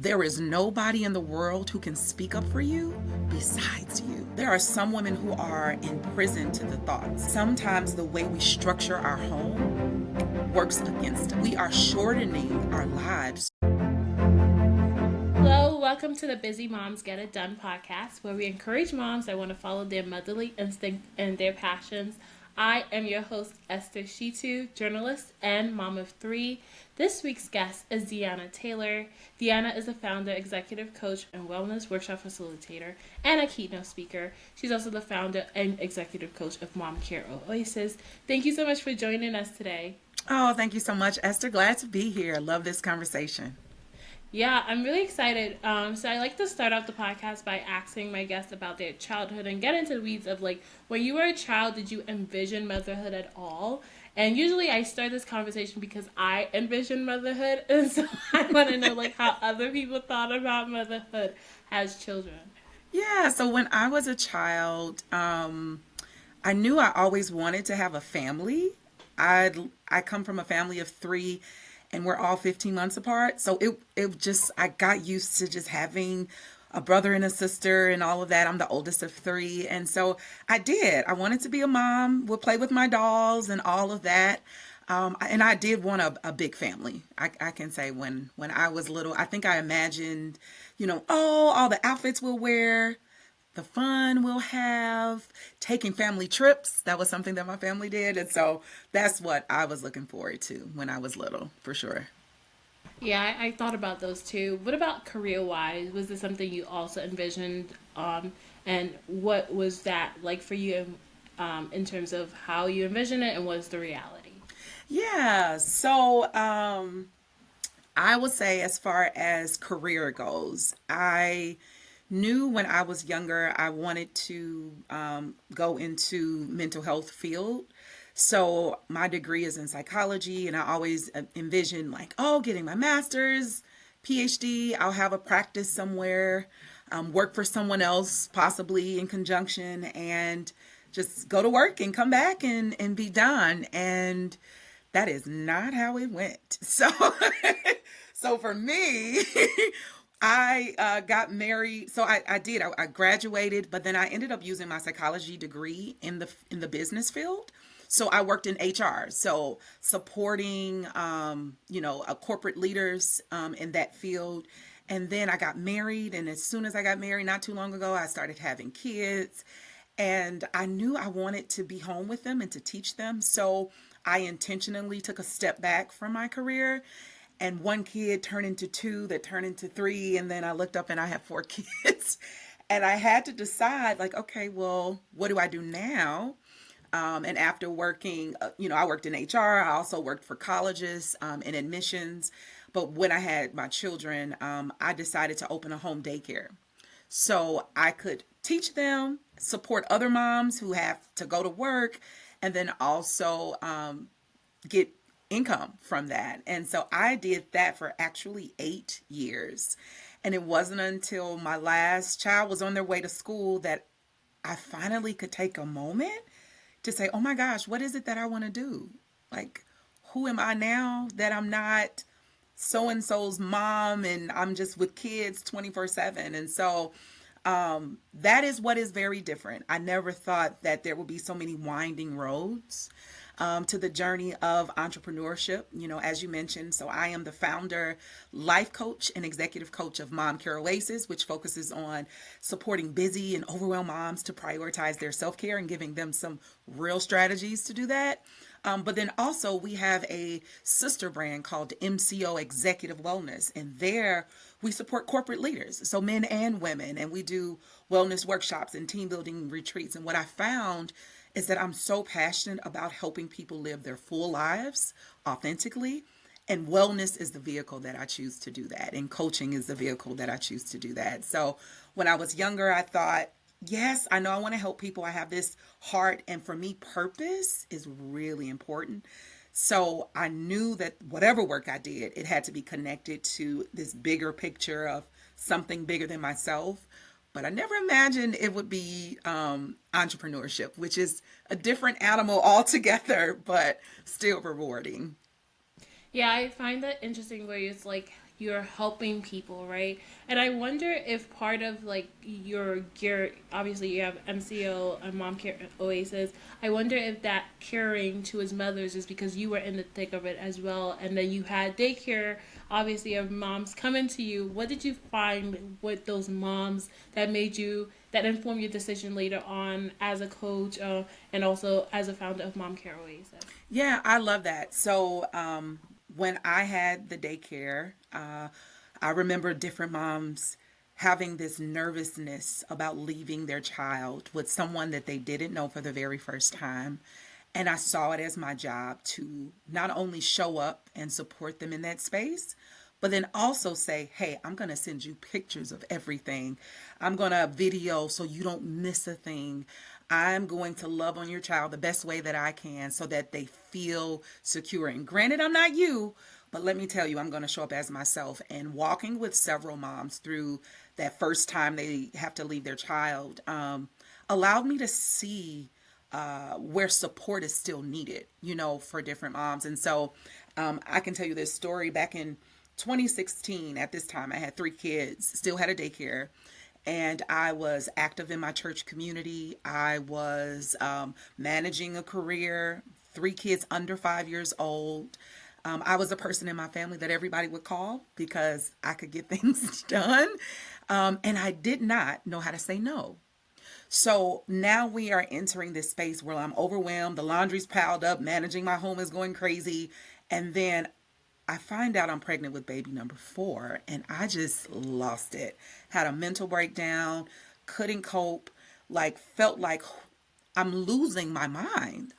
there is nobody in the world who can speak up for you besides you. There are some women who are imprisoned to the thoughts. Sometimes the way we structure our home works against us. We are shortening our lives. Hello, welcome to the Busy Moms Get It Done podcast, where we encourage moms that want to follow their motherly instinct and their passions. I am your host, Esther Shittu, journalist and mom of three. This week's guest is DeAnna Taylor. DeAnna is the founder, executive coach, and wellness workshop facilitator, and a keynote speaker. She's also the founder and executive coach of Mom Care Oasis. Thank you so much for joining us today. Oh, thank you so much, Esther. Glad to be here. I love this conversation. Yeah, I'm really excited. So I like to start off the podcast by asking my guests about their childhood and get into the weeds of like, when you were a child, did you envision motherhood at all? And usually I start this conversation because I envision motherhood. And so I want to know like how other people thought about motherhood as children. Yeah, so when I was a child, I knew I always wanted to have a family. I come from a family of three, and we're all 15 months apart. So it just, I got used to just having a brother and a sister and all of that. I'm the oldest of three. And so I wanted to be a mom, would play with my dolls and all of that. And I did want a big family. I can say when I was little, I think I imagined, all the outfits we'll wear, the fun we'll have, taking family trips. That was something that my family did. And so that's what I was looking forward to when I was little, for sure. Yeah, I thought about those too. What about career-wise? Was this something you also envisioned? And what was that like for you in terms of how you envisioned it and what's the reality? Yeah. So I would say as far as career goes, I knew when I was younger I wanted to go into mental health field. So my degree is in psychology, and I always envisioned like, oh, getting my master's, PhD, I'll have a practice somewhere, work for someone else, possibly in conjunction, and just go to work and come back and be done. And that is not how it went. So for me, I got married. So I did. I graduated, but then I ended up using my psychology degree in the business field. So I worked in HR, so supporting, corporate leaders in that field. And then I got married, and as soon as I got married, not too long ago, I started having kids. And I knew I wanted to be home with them and to teach them. So I intentionally took a step back from my career. And one kid turned into two, that turned into three. And then I looked up and I have four kids. And I had to decide, like, okay, well, what do I do now? And after working, I worked in HR. I also worked for colleges in admissions. But when I had my children, I decided to open a home daycare so I could teach them, support other moms who have to go to work, and then also get income from that. And so I did that for actually 8 years. And it wasn't until my last child was on their way to school that I finally could take a moment to say, oh my gosh, what is it that I want to do? Like, who am I now that I'm not so-and-so's mom and I'm just with kids 24/7? And so that is what is very different. I never thought that there would be so many winding roads to the journey of entrepreneurship, as you mentioned. So I am the founder, life coach, and executive coach of Mom Care Oasis, which focuses on supporting busy and overwhelmed moms to prioritize their self-care and giving them some real strategies to do that. But then also we have a sister brand called MCO Executive Wellness, and there we support corporate leaders, so men and women, and we do wellness workshops and team building retreats. And what I found is that I'm so passionate about helping people live their full lives authentically. And wellness is the vehicle that I choose to do that. And coaching is the vehicle that I choose to do that. So when I was younger, I thought, yes, I know I want to help people. I have this heart. And for me, purpose is really important. So I knew that whatever work I did, it had to be connected to this bigger picture of something bigger than myself. But I never imagined it would be entrepreneurship, which is a different animal altogether, but still rewarding. Yeah, I find that interesting where it's like you're helping people, right? And I wonder if part of like your obviously you have MCO and Mom Care Oasis. I wonder if that caring to his mothers is because you were in the thick of it as well, and then you had daycare. Obviously, of moms coming to you. What did you find with those moms that made you that informed your decision later on as a coach and also as a founder of Mom Care Oasis? Yeah, I love that. So, when I had the daycare, I remember different moms having this nervousness about leaving their child with someone that they didn't know for the very first time. And I saw it as my job to not only show up and support them in that space, but then also say, hey, I'm going to send you pictures of everything. I'm going to video so you don't miss a thing. I'm going to love on your child the best way that I can so that they feel secure. And granted, I'm not you, but let me tell you, I'm going to show up as myself. And walking with several moms through that first time they have to leave their child allowed me to see where support is still needed, for different moms. And so I can tell you this story back in 2016. At this time, I had 3 kids, still had a daycare, and I was active in my church community. I was managing a career, 3 kids under 5 years old. I was a person in my family that everybody would call because I could get things done. And I did not know how to say no. So now we are entering this space where I'm overwhelmed. The laundry's piled up. Managing my home is going crazy. And then I find out I'm pregnant with baby number 4. And I just lost it. Had a mental breakdown. Couldn't cope. Like, felt like I'm losing my mind.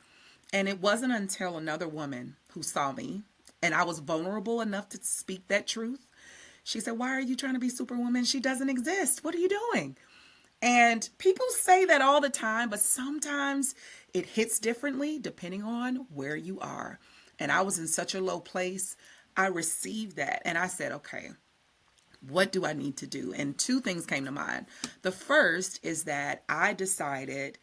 And it wasn't until another woman who saw me and I was vulnerable enough to speak that truth. She said, why are you trying to be Superwoman? She doesn't exist. What are you doing? And people say that all the time, but sometimes it hits differently depending on where you are. And I was in such a low place. I received that and I said, okay, what do I need to do? And 2 things came to mind. The first is that I decided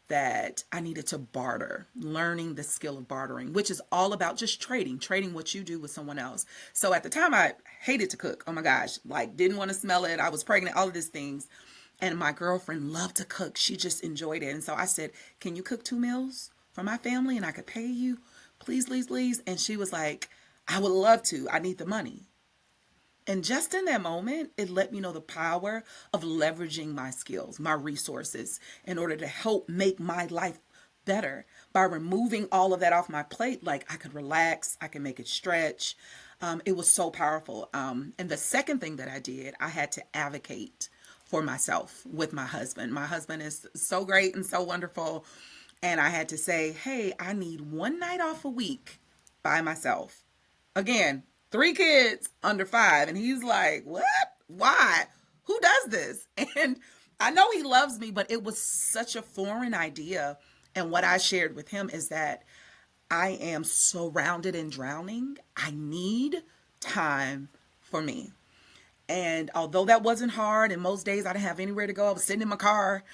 that I needed to barter, learning the skill of bartering, which is all about just trading what you do with someone else. So at the time, I hated to cook. Oh my gosh, like didn't want to smell it. I was pregnant, all of these things. And my girlfriend loved to cook. She just enjoyed it. And so I said, can you cook 2 meals for my family and I could pay you? Please, please, please. And she was like, I would love to. I need the money. And just in that moment, it let me know the power of leveraging my skills, my resources, in order to help make my life better by removing all of that off my plate. Like I could relax, I could make it stretch. It was so powerful. And the second thing that I did, I had to advocate for myself with my husband. My husband is so great and so wonderful. And I had to say, hey, I need 1 night off a week by myself. Again, 3 kids under 5. And he's like, what? Why? Who does this? And I know he loves me, but it was such a foreign idea. And what I shared with him is that I am surrounded and drowning. I need time for me. And although that wasn't hard, and most days I didn't have anywhere to go, I was sitting in my car.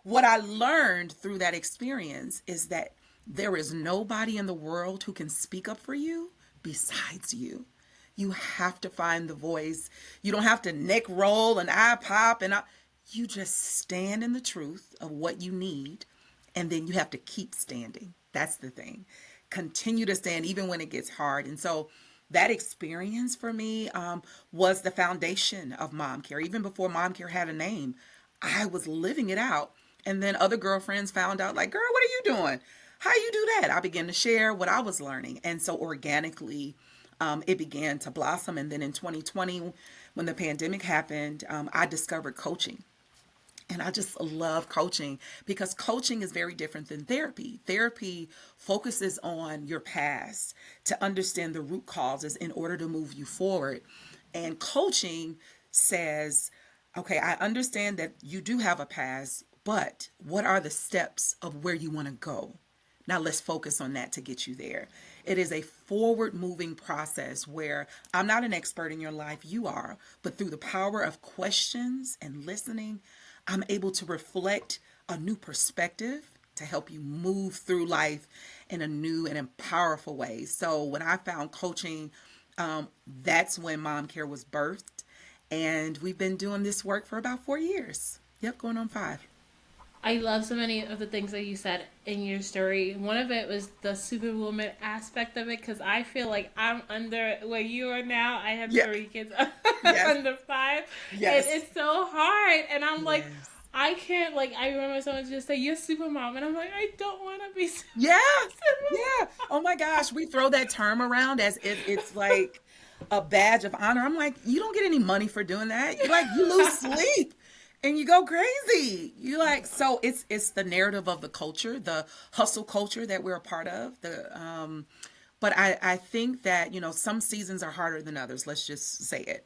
What I learned through that experience is that there is nobody in the world who can speak up for you besides you. You have to find the voice. You don't have to neck roll and eye pop you just stand in the truth of what you need, and then you have to keep standing. That's the thing. Continue to stand even when it gets hard. And so that experience for me was the foundation of Mom Care. Even before Mom Care had a name, I was living it out. And then other girlfriends found out, like, girl, what are you doing? How you do that? I began to share what I was learning. And so organically, it began to blossom. And then in 2020, when the pandemic happened, I discovered coaching. And I just love coaching because coaching is very different than therapy. Therapy focuses on your past to understand the root causes in order to move you forward. And coaching says, okay, I understand that you do have a past, but what are the steps of where you want to go? Now let's focus on that to get you there. It is a forward moving process where I'm not an expert in your life, you are, but through the power of questions and listening, I'm able to reflect a new perspective to help you move through life in a new and powerful way. So when I found coaching, That's when Mom Care was birthed. And we've been doing this work for about 4 years. Yep, going on 5. I love so many of the things that you said in your story. One of it was the superwoman aspect of it because I feel like I'm under where you are now. I have Yeah. 3 kids Yes. under 5, and Yes. it's so hard. And I'm like, Yes. I can't. Like, I remember someone just say, "You're super mom," and I'm like, I don't want to be super Yeah. Yeah. mom. Oh my gosh. We throw that term around as if it's like a badge of honor. I'm like, you don't get any money for doing that. You like, you lose sleep and you go crazy. You like, so it's the narrative of the culture, the hustle culture that we're a part of. But I think that, some seasons are harder than others. Let's just say it.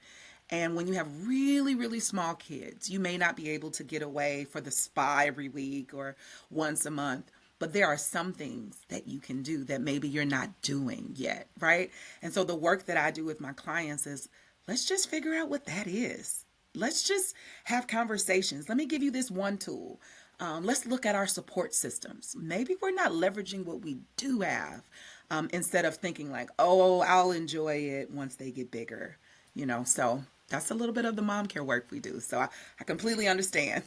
And when you have really, really small kids, you may not be able to get away for the spa every week or once a month. But there are some things that you can do that maybe you're not doing yet, right? And so the work that I do with my clients is let's just figure out what that is. Let's just have conversations. Let me give you this one tool. Let's look at our support systems. Maybe we're not leveraging what we do have instead of thinking like, oh, I'll enjoy it once they get bigger, So that's a little bit of the mom care work we do. So I completely understand.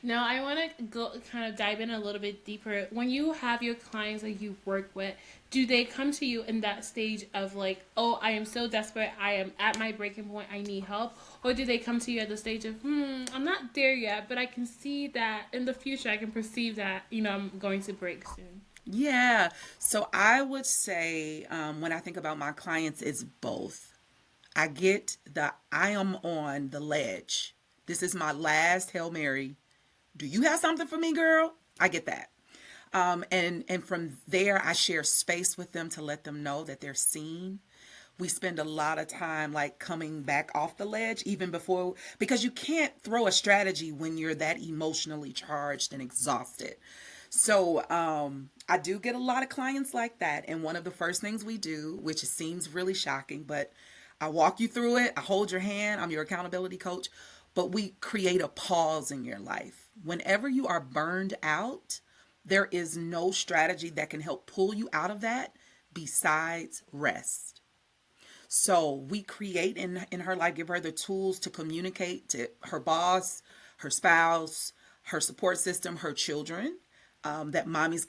No, I want to go kind of dive in a little bit deeper. When you have your clients that you work with, do they come to you in that stage of like, oh, I am so desperate, I am at my breaking point, I need help? Or do they come to you at the stage of, I'm not there yet, but I can see that in the future, I can perceive that, I'm going to break soon? Yeah. So I would say when I think about my clients, it's both. I get the I am on the ledge. This is my last Hail Mary. Do you have something for me, girl? I get that. And from there, I share space with them to let them know that they're seen. We spend a lot of time like coming back off the ledge even before, because you can't throw a strategy when you're that emotionally charged and exhausted. So I do get a lot of clients like that. And one of the first things we do, which seems really shocking, but I walk you through it. I hold your hand. I'm your accountability coach. But we create a pause in your life. Whenever you are burned out, there is no strategy that can help pull you out of that besides rest. So we create in her life, give her the tools to communicate to her boss, her spouse, her support system, her children, that mommy's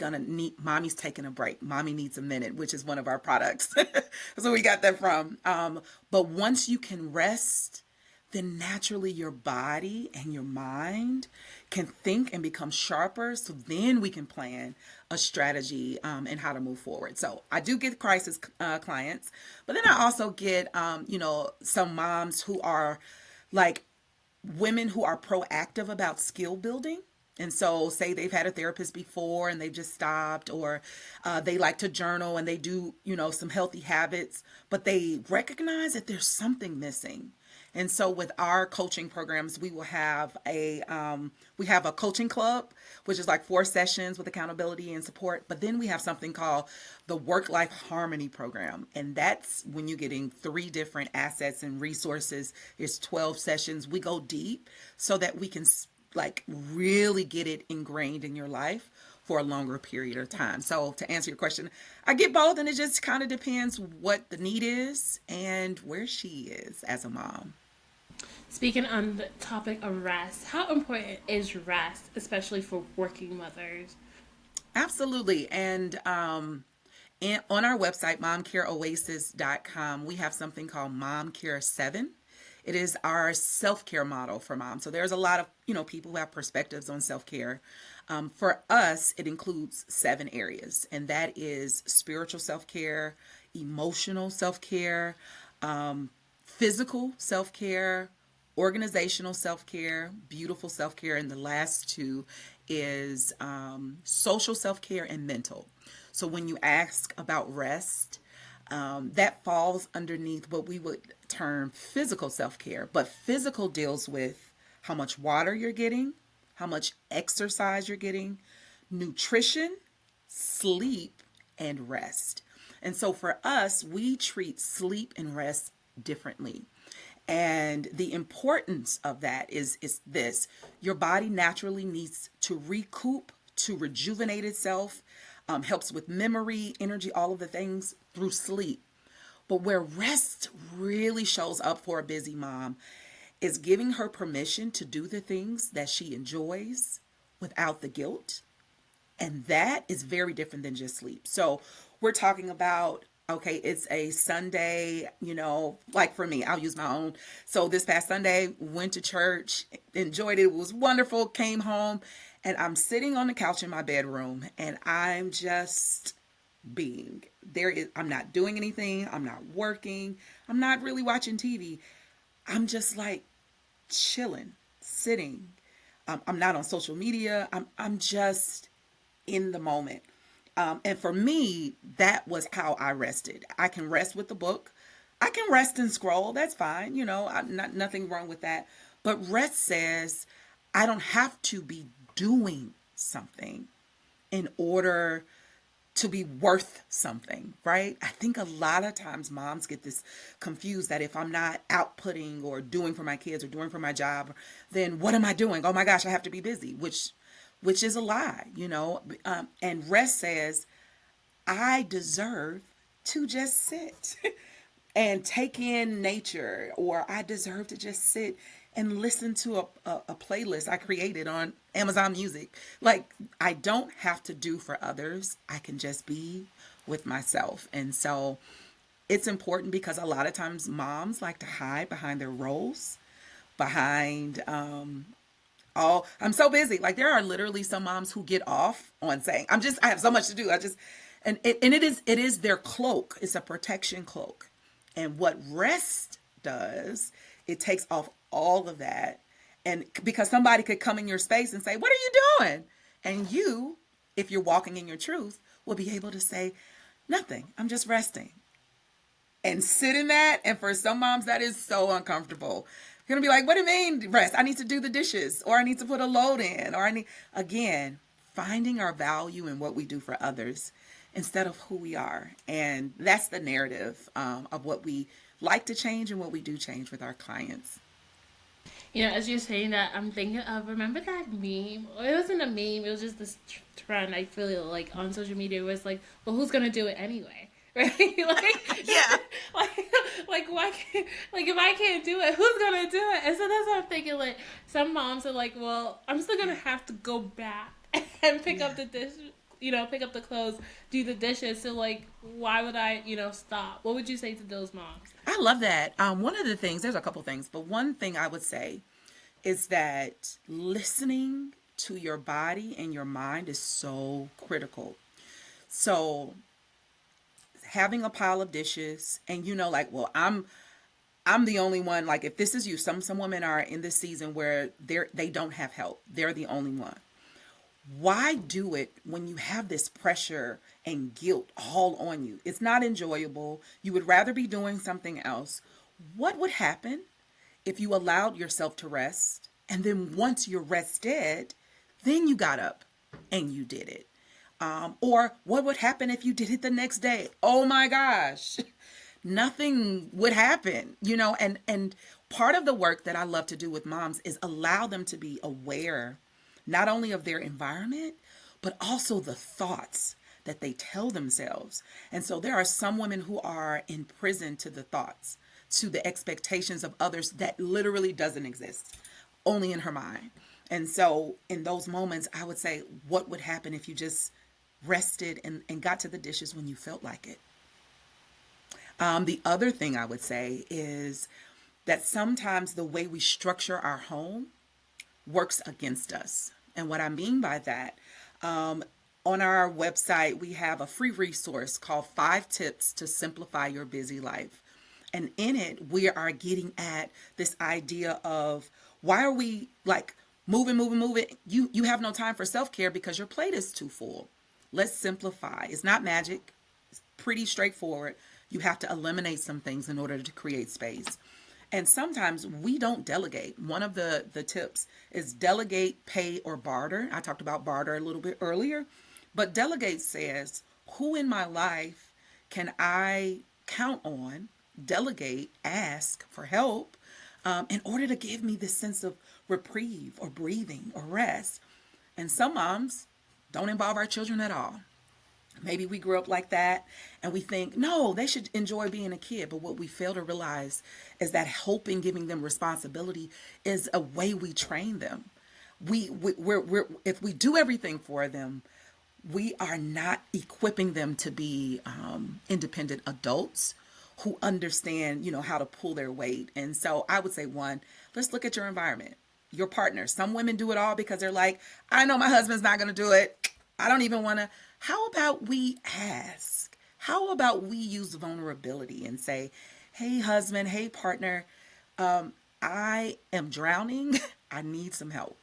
taking a break. Mommy needs a minute, which is one of our products. That's where we got that from. But once you can rest, then naturally your body and your mind can think and become sharper. So then we can plan a strategy and how to move forward. So I do get crisis clients, but then I also get, some moms who are like women who are proactive about skill building. And so, say they've had a therapist before and they've just stopped, or they like to journal and they do, some healthy habits, but they recognize that there's something missing. And so, with our coaching programs, we have a coaching club, which is like 4 sessions with accountability and support. But then we have something called the Work Life Harmony Program, and that's when you're getting 3 different assets and resources. It's 12 sessions. We go deep so that we can like really get it ingrained in your life for a longer period of time. So to answer your question, I get both, and it just kind of depends what the need is and where she is as a mom. Speaking on the topic of rest, how important is rest, especially for working mothers? Absolutely. And on our website, momcareoasis.com, we have something called Mom Care 7. It is our self-care model for moms. So there's a lot of, people who have perspectives on self-care. For us, it includes 7 areas, and that is spiritual self-care, emotional self-care, physical self-care, organizational self-care, beautiful self-care, and the last 2 is social self-care and mental. So when you ask about rest, that falls underneath what we would term physical self-care. But physical deals with how much water you're getting, how much exercise you're getting, nutrition, sleep, and rest. And so for us, we treat sleep and rest differently. And the importance of that is this: your body naturally needs to recoup, to rejuvenate itself, helps with memory, energy, all of the things through sleep. But where rest really shows up for a busy mom is giving her permission to do the things that she enjoys without the guilt. And that is very different than just sleep. So we're talking about, okay, it's a Sunday, like for me, I'll use my own. So this past Sunday, went to church, enjoyed it. It was wonderful, came home, and I'm sitting on the couch in my bedroom and I'm just being I'm not doing anything. I'm not working. I'm not really watching TV. I'm just like chilling, sitting. I'm not on social media. I'm just in the moment. And for me, that was how I rested. I can rest with the book. I can rest and scroll. That's fine. I'm not nothing wrong with that. But rest says I don't have to be doing something in order to be worth something, right? I think a lot of times moms get this confused that if I'm not outputting or doing for my kids or doing for my job, then what am I doing? Oh my gosh, I have to be busy, which is a lie, and rest says I deserve to just sit and take in nature, or I deserve to just sit and listen to a playlist I created on Amazon Music. Like, I don't have to do for others. I can just be with myself. And so it's important because a lot of times moms like to hide behind their roles, behind, I'm so busy. Like, there are literally some moms who get off on saying, I have so much to do. It is their cloak. It's a protection cloak. And what rest does, it takes off all of that. And because somebody could come in your space and say, what are you doing? And you, if you're walking in your truth, will be able to say, nothing. I'm just resting. And sit in that. And for some moms, that is so uncomfortable. You're going to be like, what do you mean rest? I need to do the dishes, or I need to put a load in, or again, finding our value in what we do for others instead of who we are. And that's the narrative of what we like to change and what we do change with our clients. As you're saying that, I'm thinking of, remember that meme? Or it wasn't a meme, it was just this trend, I feel like, on social media, where it's like, well, who's going to do it anyway? Right? Yeah. Why can't, if I can't do it, who's going to do it? And so that's what I'm thinking, like, some moms are like, well, I'm still going to have to go back and pick up the dish, pick up the clothes, do the dishes. So, like, why would I, stop? What would you say to those moms? I love that. One of the things, there's a couple things, but one thing I would say is that listening to your body and your mind is so critical. So having a pile of dishes and well, I'm the only one. Like, if this is you, some women are in this season where they don't have help. They're the only one. Why do it when you have this pressure and guilt all on you? It's not enjoyable. You would rather be doing something else. What would happen if you allowed yourself to rest, and then once you're rested, then you got up and you did it? Or what would happen if you did it the next day? Oh my gosh, nothing would happen, and part of the work that I love to do with moms is allow them to be aware not only of their environment, but also the thoughts that they tell themselves. And so there are some women who are imprisoned to the thoughts, to the expectations of others that literally doesn't exist, only in her mind. And so in those moments, I would say, what would happen if you just rested and got to the dishes when you felt like it? The other thing I would say is that sometimes the way we structure our home works against us. And what I mean by that, on our website, we have a free resource called 5 Tips to Simplify Your Busy Life. And in it, we are getting at this idea of, why are we like moving? You have no time for self-care because your plate is too full. Let's simplify. It's not magic. It's pretty straightforward. You have to eliminate some things in order to create space. And sometimes we don't delegate. One of the tips is delegate, pay, or barter. I talked about barter a little bit earlier. But delegate says, who in my life can I count on? Delegate, ask for help in order to give me this sense of reprieve or breathing or rest. And some moms don't involve our children at all. Maybe we grew up like that and we think, no, they should enjoy being a kid. But what we fail to realize is that helping, giving them responsibility is a way we train them. If we do everything for them, we are not equipping them to be independent adults who understand, how to pull their weight. And so I would say, one, let's look at your environment, your partner. Some women do it all because they're like, I know my husband's not going to do it. I don't even want to. How about we ask? How about we use vulnerability and say, hey, husband, hey, partner, I am drowning. I need some help.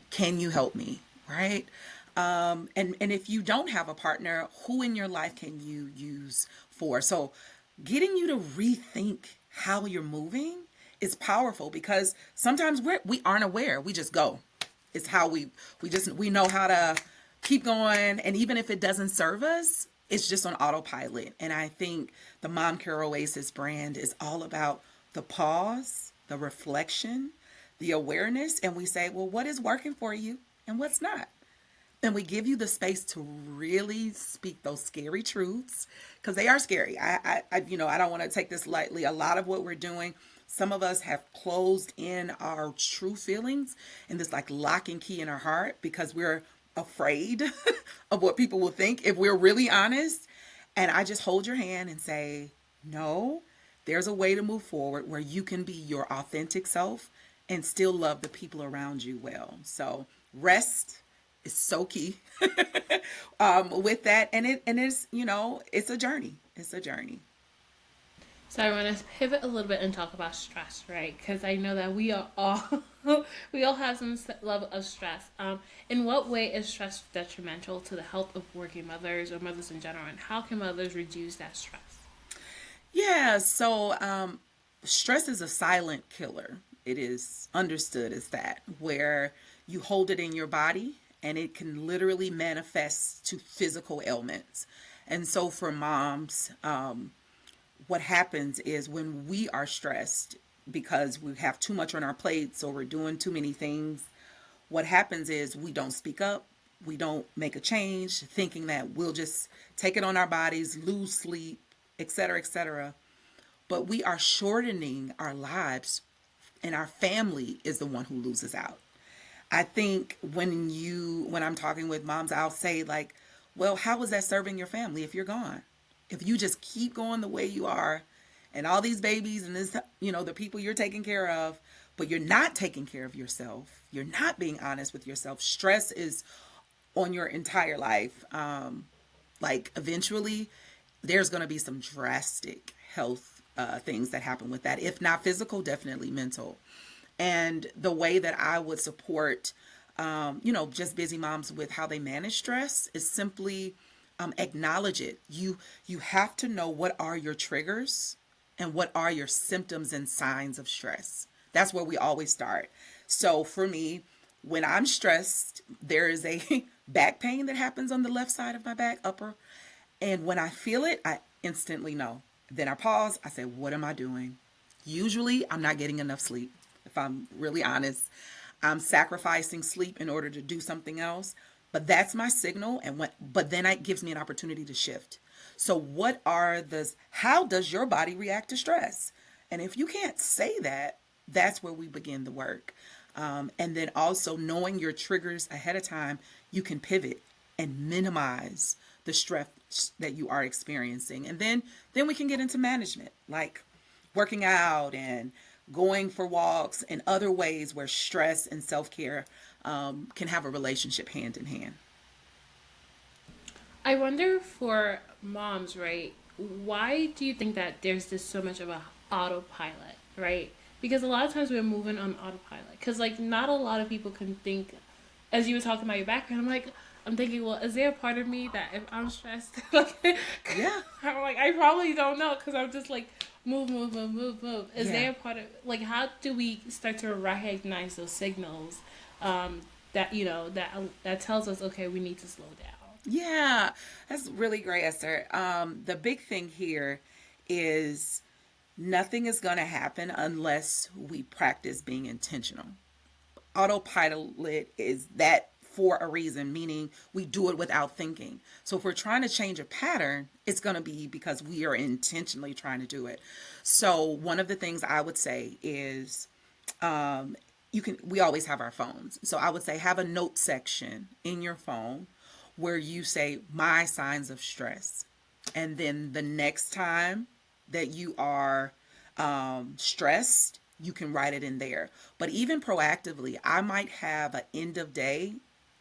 Can you help me? Right? And if you don't have a partner, who in your life can you use for? So getting you to rethink how you're moving is powerful because sometimes we aren't aware. We just go. It's how we know how to keep going. And even if it doesn't serve us, it's just on autopilot. And I think the Mom Care Oasis brand is all about the pause, the reflection, the awareness. And we say, well, what is working for you and what's not? And we give you the space to really speak those scary truths because they are scary. I don't want to take this lightly. A lot of what we're doing, some of us have closed in our true feelings and this like lock and key in our heart because we're afraid of what people will think if we're really honest. And I just hold your hand and say, no, there's a way to move forward where you can be your authentic self and still love the people around you well. So rest is so key with that. And it's, it's a journey. It's a journey. So I want to pivot a little bit and talk about stress, right? Because I know that we are all we all have some level of stress. In what way is stress detrimental to the health of working mothers or mothers in general, and how can mothers reduce that stress? Yeah. So stress is a silent killer. It is understood as that, where you hold it in your body and it can literally manifest to physical ailments. And so for moms, what happens is when we are stressed because we have too much on our plates or we're doing too many things, what happens is we don't speak up, we don't make a change, thinking that we'll just take it on our bodies, lose sleep, etc., etc. But we are shortening our lives, and our family is the one who loses out. I think when I'm talking with moms, I'll say like, well, how is that serving your family if you're gone? If you just keep going the way you are and all these babies and this, the people you're taking care of, but you're not taking care of yourself, you're not being honest with yourself, stress is on your entire life. Like eventually there's going to be some drastic health things that happen with that. If not physical, definitely mental. And the way that I would support, just busy moms with how they manage stress is simply acknowledge it. You have to know what are your triggers and what are your symptoms and signs of stress. That's where we always start. So for me, when I'm stressed, there is a back pain that happens on the left side of my back, upper. And when I feel it, I instantly know. Then I pause. I say, what am I doing? Usually, I'm not getting enough sleep. If I'm really honest, I'm sacrificing sleep in order to do something else. But that's my signal. But then it gives me an opportunity to shift. So how does your body react to stress? And if you can't say that, that's where we begin the work. And then also knowing your triggers ahead of time, you can pivot and minimize the stress that you are experiencing. And then we can get into management, like working out and going for walks and other ways where stress and self-care can have a relationship hand in hand. I wonder for moms, right? Why do you think that there's this so much of a autopilot, right? Because a lot of times we're moving on autopilot. Because like not a lot of people can think. As you were talking about your background, I'm thinking, well, is there a part of me that if I'm stressed, like, Yeah. I'm like, I probably don't know because I'm just like, move, move, move, move, move. Is Yeah. there a part of, like, how do we start to recognize those signals that, that tells us, okay, we need to slow down? Yeah. That's really great, Esther. The big thing here is nothing is going to happen unless we practice being intentional. Autopilot is that for a reason, meaning we do it without thinking. So if we're trying to change a pattern, it's going to be because we are intentionally trying to do it. So one of the things I would say is we always have our phones. So I would say have a note section in your phone where you say my signs of stress. And then the next time that you are stressed, you can write it in there. But even proactively, I might have an end of day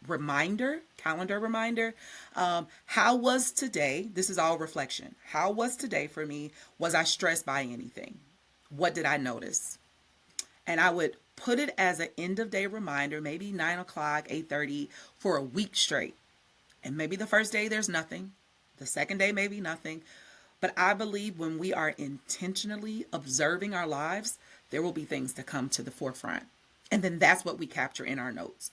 reminder, calendar reminder. How was today? This is all reflection. How was today for me? Was I stressed by anything? What did I notice? And I would put it as an end of day reminder, maybe 9 o'clock, 8:30 for a week straight. And maybe the first day there's nothing. The second day, maybe nothing. But I believe when we are intentionally observing our lives, there will be things that come to the forefront. And then that's what we capture in our notes.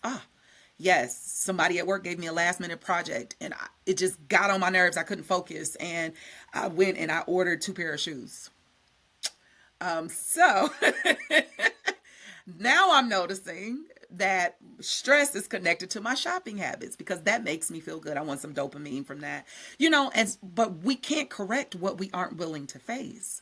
Yes, somebody at work gave me a last minute project and it just got on my nerves. I couldn't focus. And I went and I ordered 2 pair of shoes. So now I'm noticing that stress is connected to my shopping habits because that makes me feel good. I want some dopamine from that, but we can't correct what we aren't willing to face.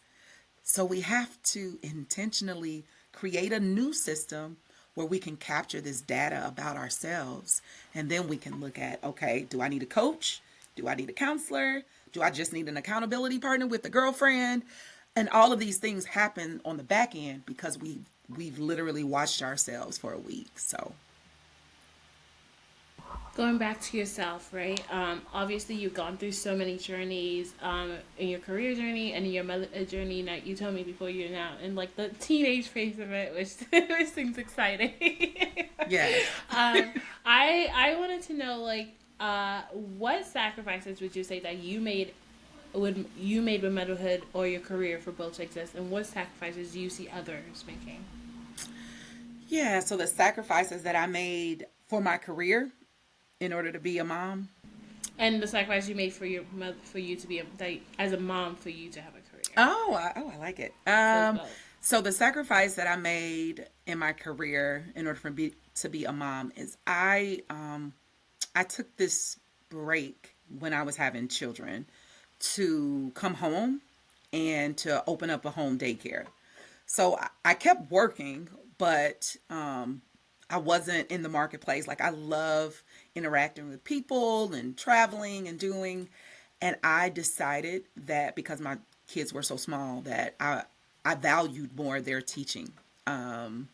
So we have to intentionally create a new system where we can capture this data about ourselves. And then we can look at, okay, do I need a coach? Do I need a counselor? Do I just need an accountability partner with a girlfriend? And all of these things happen on the back end because we've literally watched ourselves for a week. So Going back to yourself, right? Obviously, you've gone through so many journeys in your career journey and in your mother journey. Now, you told me before you're now in like the teenage phase of it, which seems exciting. yeah. I wanted to know what sacrifices would you say that you made with motherhood or your career for both to exist, and what sacrifices do you see others making? Yeah, so the sacrifices that I made for my career in order to be a mom. And the sacrifice you made for your mother, for you to be as a mom, for you to have a career. I like it. So the sacrifice that I made in my career in order for me to be a mom is I took this break when I was having children to come home and to open up a home daycare. So I kept working, but I wasn't in the marketplace. Like I love interacting with people and traveling and doing. And I decided that because my kids were so small that I valued more their teaching. And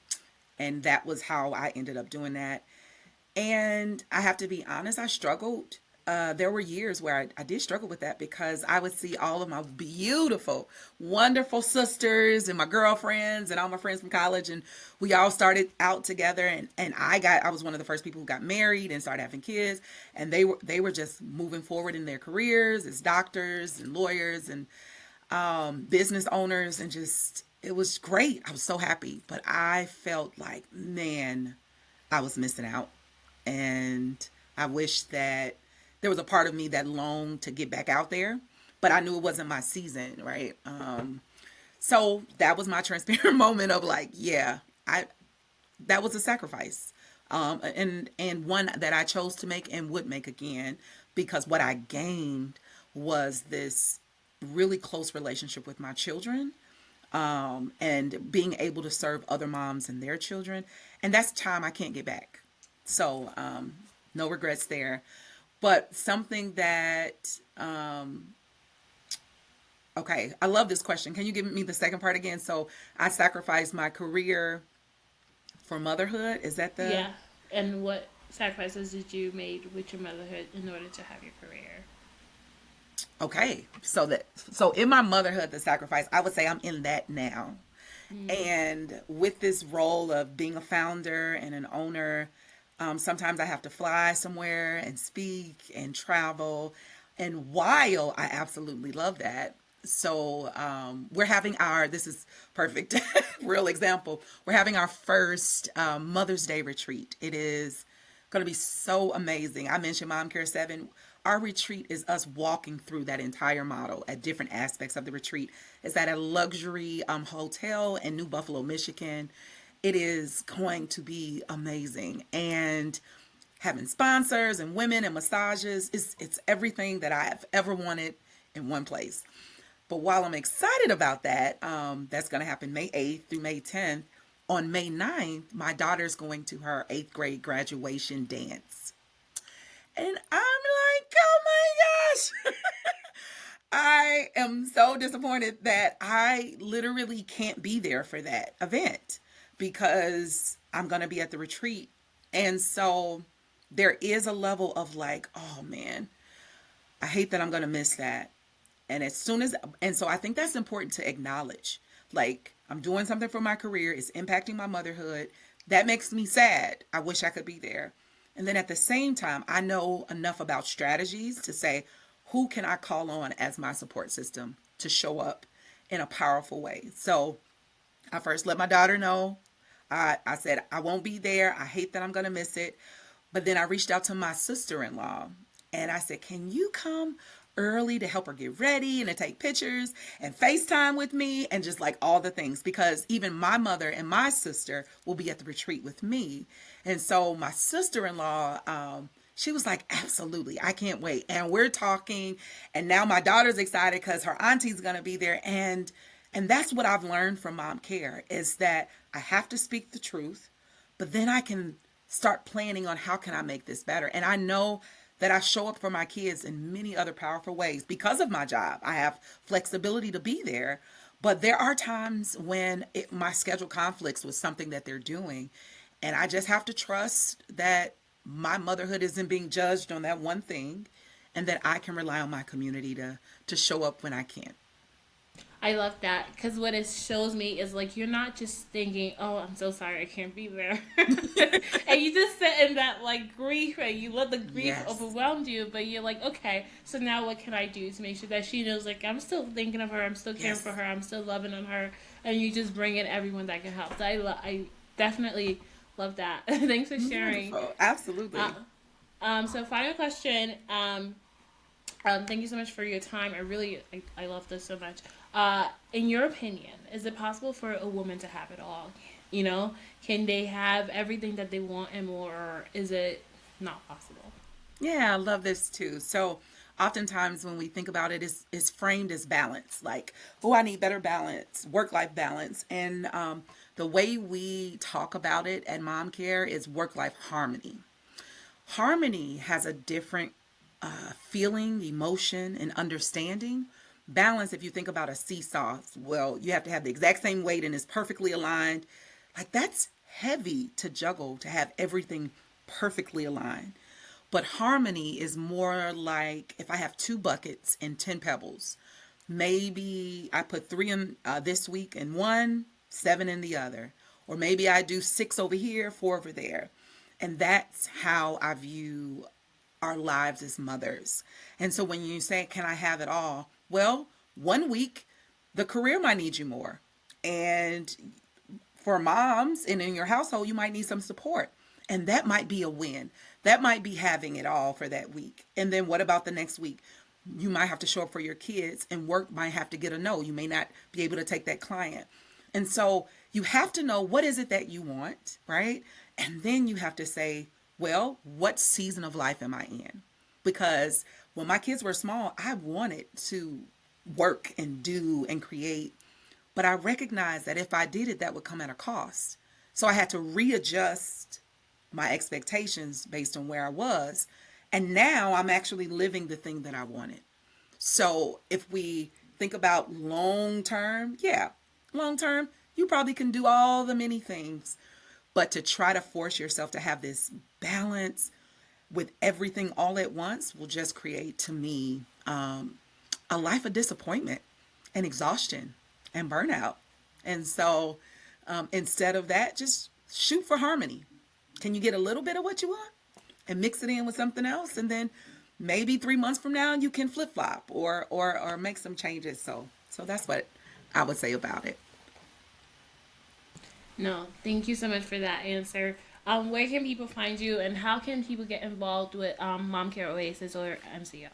that was how I ended up doing that. And I have to be honest, I struggled. There were years where I did struggle with that because I would see all of my beautiful, wonderful sisters and my girlfriends and all my friends from college. And we all started out together. And I was one of the first people who got married and started having kids. And they were just moving forward in their careers as doctors and lawyers and business owners. And just, it was great. I was so happy. But I felt like, man, I was missing out. And I wish that there was a part of me that longed to get back out there, but I knew it wasn't my season, right? So that was my transparent moment of like, yeah, that was a sacrifice, and one that I chose to make and would make again because what I gained was this really close relationship with my children, and being able to serve other moms and their children, and that's time I can't get back. So no regrets there. But something that, okay, I love this question. Can you give me the second part again? So I sacrificed my career for motherhood. Is that the? Yeah. And what sacrifices did you made with your motherhood in order to have your career? Okay. So in my motherhood, the sacrifice, I would say I'm in that now. And with this role of being a founder and an owner, sometimes I have to fly somewhere and speak and travel. And while I absolutely love that, so we're having this is perfect, real example. We're having our first Mother's Day retreat. It is going to be so amazing. I mentioned Mom Care 7. Our retreat is us walking through that entire model at different aspects of the retreat. It's at a luxury hotel in New Buffalo, Michigan. It is going to be amazing. And having sponsors and women and massages. It's everything that I've ever wanted in one place. But while I'm excited about that, that's going to happen May 8th through May 10th. On May 9th, my daughter's going to her 8th grade graduation dance. And I'm like, oh my gosh. I am so disappointed that I literally can't be there for that event because I'm going to be at the retreat. And so there is a level of like, oh man, I hate that I'm going to miss that. And as soon as, and so I think that's important to acknowledge. Like, I'm doing something for my career, it's impacting my motherhood. That makes me sad. I wish I could be there. And then at the same time, I know enough about strategies to say, who can I call on as my support system to show up in a powerful way? So I first let my daughter know. I said, I won't be there. I hate that I'm going to miss it. But then I reached out to my sister-in-law and I said, can you come early to help her get ready and to take pictures and FaceTime with me and just like all the things? Because even my mother and my sister will be at the retreat with me. And so my sister-in-law, she was like, absolutely, I can't wait. And we're talking, and now my daughter's excited because her auntie's going to be there. And that's what I've learned from mom care is that I have to speak the truth, but then I can start planning on how can I make this better. And I know that I show up for my kids in many other powerful ways because of my job. I have flexibility to be there, but there are times when my schedule conflicts with something that they're doing. And I just have to trust that my motherhood isn't being judged on that one thing and that I can rely on my community to show up when I can. I love that because what it shows me is like you're not just thinking, "Oh, I'm so sorry, I can't be there," and you just sit in that like grief, and you let the grief Yes. overwhelm you. But you're like, "Okay, so now what can I do to make sure that she knows like I'm still thinking of her, I'm still caring for Yes. her, I'm still loving on her," and you just bring in everyone that can help. So I definitely love that. Thanks for sharing. Beautiful. Absolutely. So final question. Thank you so much for your time. I love this so much. In your opinion, is it possible for a woman to have it all? You know, can they have everything that they want and more, or is it not possible? Yeah, I love this too. So oftentimes when we think about it, it's framed as balance, like, oh, I need better balance, work-life balance. And the way we talk about it at Mom Care is work-life harmony. Harmony has a different feeling, emotion, and understanding. Balance, if you think about a seesaw, well, you have to have the exact same weight and it's perfectly aligned. Like that's heavy to juggle, to have everything perfectly aligned. But harmony is more like if I have two buckets and 10 pebbles, maybe I put three in this week in one, seven in the other. Or maybe I do six over here, four over there. And that's how I view our lives as mothers. And so when you say, can I have it all? Well, one week, the career might need you more. And for moms and in your household, you might need some support. And that might be a win. That might be having it all for that week. And then what about the next week? You might have to show up for your kids and work might have to get a no. You may not be able to take that client. And so you have to know what is it that you want, right? And then you have to say, well, what season of life am I in? Because when my kids were small, I wanted to work and do and create. But I recognized that if I did it, that would come at a cost. So I had to readjust my expectations based on where I was. And now I'm actually living the thing that I wanted. So if we think about long term, yeah, long term, you probably can do all the many things. But to try to force yourself to have this balance with everything all at once will just create, to me, a life of disappointment and exhaustion and burnout. And so instead of that, just shoot for harmony. Can you get a little bit of what you want and mix it in with something else? And then maybe 3 months from now, you can flip flop or make some changes. So that's what I would say about it. No, thank you so much for that answer. Where can people find you, and how can people get involved with Mom Care Oasis or MCO?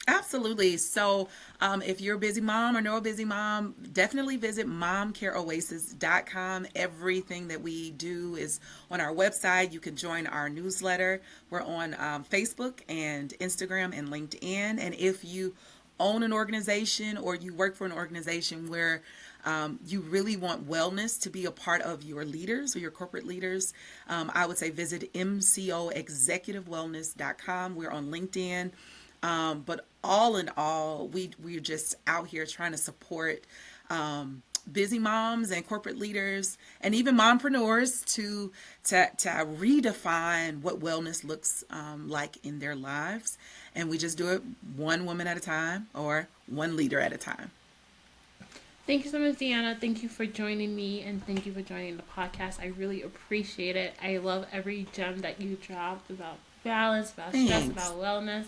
Absolutely. So, if you're a busy mom or know a busy mom, definitely visit momcareoasis.com. Everything that we do is on our website. You can join our newsletter. We're on Facebook and Instagram and LinkedIn. And if you own an organization or you work for an organization where you really want wellness to be a part of your leaders or your corporate leaders, I would say visit mcoexecutivewellness.com. We're on LinkedIn. But all in all, we're just out here trying to support busy moms and corporate leaders and even mompreneurs to redefine what wellness looks like in their lives. And we just do it one woman at a time or one leader at a time. Thank you so much, Deanna. Thank you for joining me and thank you for joining the podcast. I really appreciate it. I love every gem that you dropped about balance, about stress, Thanks. about wellness.